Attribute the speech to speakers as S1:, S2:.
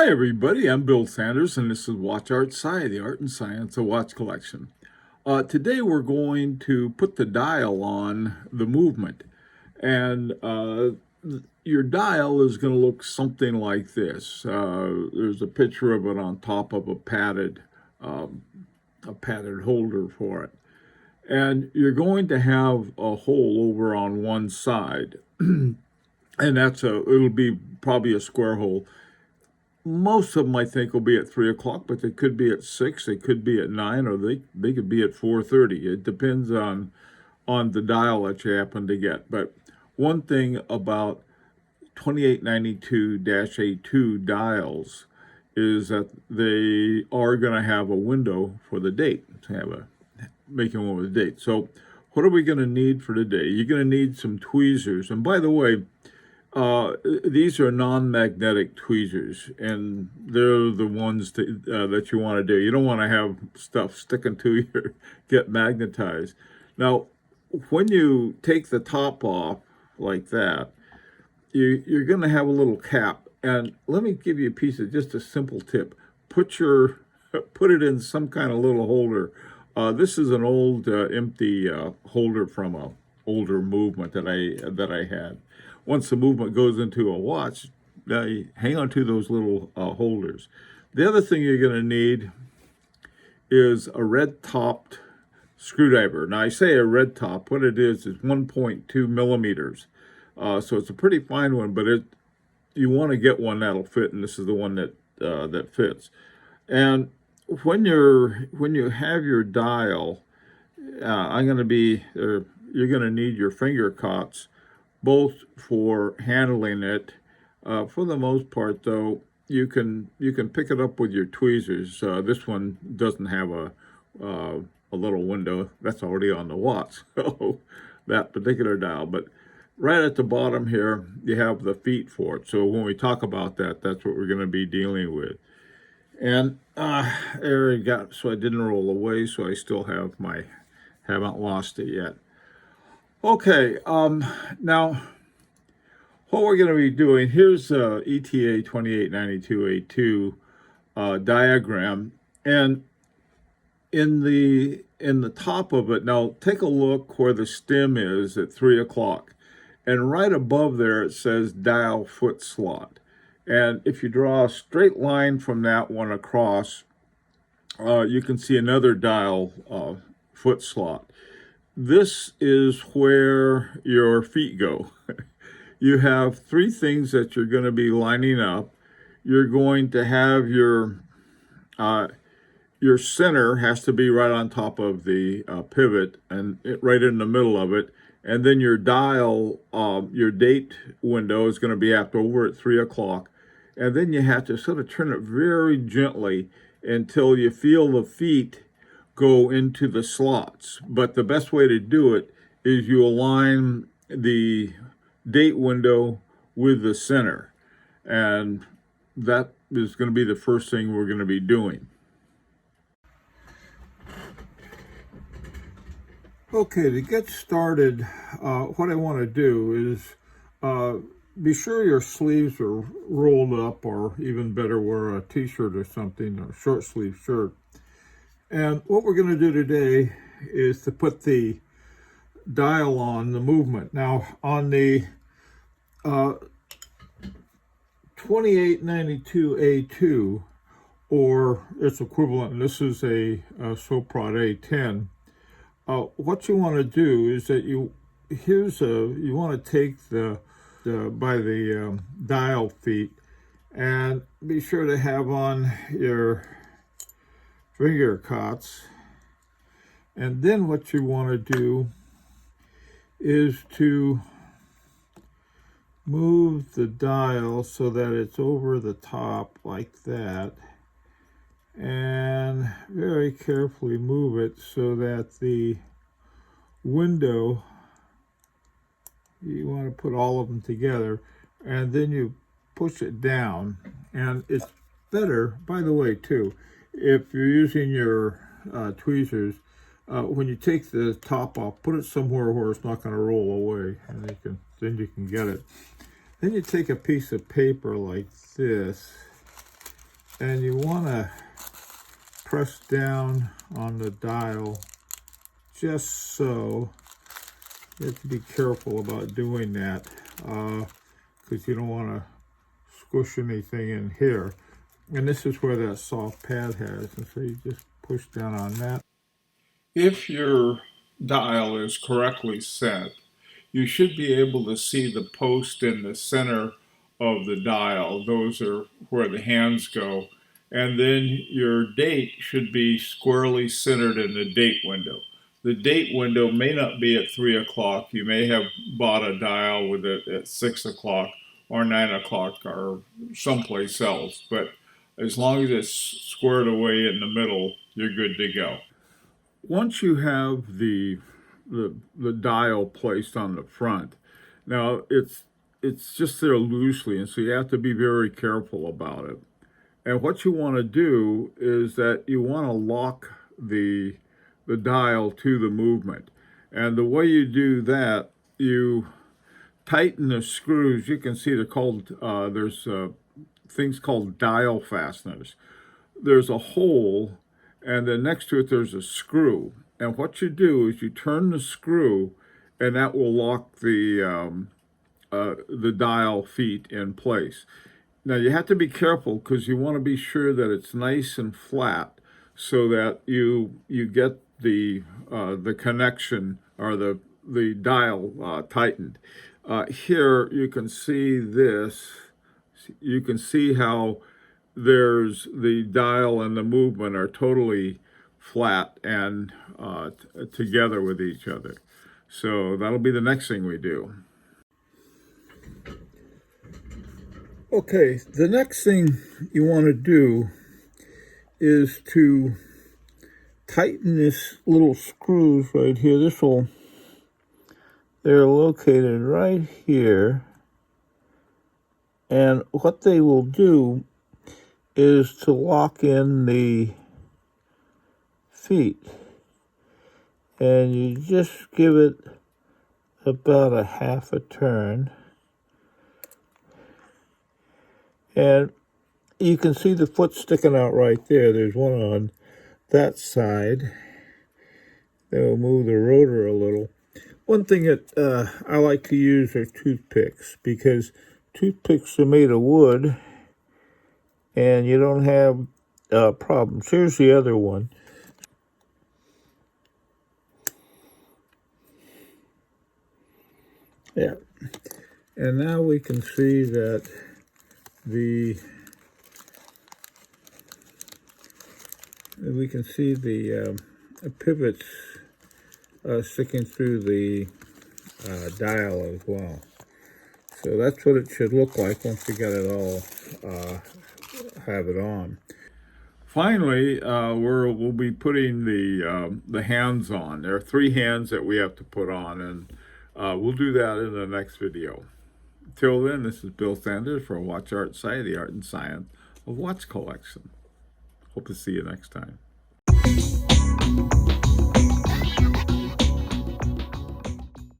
S1: Hi everybody, I'm Bill Sanders and this is Watch Art Sci, the art and science of watch collection. Today we're going to put the dial on the movement, and your dial is going to look something like this. There's a picture of it on top of a padded holder for it. And you're going to have a hole over on one side, and it'll be probably a square hole. Most of them, I think, will be at 3 o'clock, but they could be at 6, they could be at 9, or they could be at 4:30. It depends on the dial that you happen to get. But one thing about 2892-A2 dials is that they are going to have a window for the date, to have making one with a date. So what are we going to need for today? You're going to need some tweezers. And by the way, these are non-magnetic tweezers, and they're the ones that you want to do. You don't want to have stuff sticking to you, get magnetized. Now, when you take the top off like that, you're going to have a little cap. And let me give you just a simple tip. Put it in some kind of little holder. This is an old empty holder from a older movement that I had. Once the movement goes into a watch, hang on to those little holders. The other thing you're going to need is a red-topped screwdriver. Now, I say a red top. What it is 1.2 millimeters. So it's a pretty fine one, but you want to get one that'll fit, and this is the one that fits. And when you have your dial, you're going to need your finger cots, both for handling it. For the most part, though, you can pick it up with your tweezers. This one doesn't have a little window. That's already on the watch, so that particular dial. But right at the bottom here, you have the feet for it. So when we talk about that, that's what we're going to be dealing with. And there we go. So I didn't roll away, so I still haven't lost it yet. Okay, now what we're going to be doing, here's ETA 2892A2 diagram, and in the top of it, now take a look where the stem is at 3 o'clock, and right above there it says dial foot slot. And if you draw a straight line from that one across, you can see another dial foot slot. This is where your feet go. You have three things that you're going to be lining up. You're going to have your center has to be right on top of the pivot and right in the middle of it. And then your dial, your date window is going to be over at 3 o'clock. And then you have to sort of turn it very gently until you feel the feet go into the slots. But the best way to do it is you align the date window with the center, and that is going to be the first thing we're going to be doing. Okay, to get started, what I want to do is be sure your sleeves are rolled up, or even better, wear a t-shirt or something, or short sleeve shirt. And what we're going to do today is to put the dial on the movement. Now, on the 2892A2, or its equivalent, and this is a Soprod A10, what you want to do is that you want to take the dial feet, and be sure to have on your finger cots. And then what you want to do is to move the dial so that it's over the top like that, and very carefully move it so that the window, you want to put all of them together, and then you push it down. And it's better, by the way, too, if you're using your tweezers, when you take the top off, put it somewhere where it's not going to roll away, and then you can get it. Then you take a piece of paper like this, and you want to press down on the dial just so. You have to be careful about doing that because you don't want to squish anything in here. And this is where that soft pad has, and so you just push down on that. If your dial is correctly set, you should be able to see the post in the center of the dial. Those are where the hands go. And then your date should be squarely centered in the date window. The date window may not be at 3 o'clock. You may have bought a dial with it at 6 o'clock or 9 o'clock or someplace else. But as long as it's squared away in the middle, you're good to go. Once you have the dial placed on the front, now it's just there loosely, and so you have to be very careful about it. And what you want to do is that you want to lock the dial to the movement. And the way you do that, you tighten the screws. You can see they're called, there's things called dial fasteners. There's a hole, and then next to it there's a screw. And what you do is you turn the screw, and that will lock the dial feet in place. Now you have to be careful because you want to be sure that it's nice and flat so that you get the connection or the dial tightened. Here you can see this. You can see how there's the dial and the movement are totally flat and together with each other. So that'll be the next thing we do. Okay, the next thing you want to do is to tighten this little screws right here. They're located right here. And what they will do is to lock in the feet. And you just give it about a half a turn. And you can see the foot sticking out right there. There's one on that side. That will move the rotor a little. One thing that I like to use are toothpicks, because toothpicks are made of wood and you don't have problems. Here's the other one. Yeah. And now we can see that the pivots sticking through the dial as well. So that's what it should look like once you got it all have it on. Finally, we'll be putting the hands on. There are 3 hands that we have to put on, and we'll do that in the next video. Till then, this is Bill Sanders for Watch Art Sci, the art and science of watch collection. Hope to see you next time.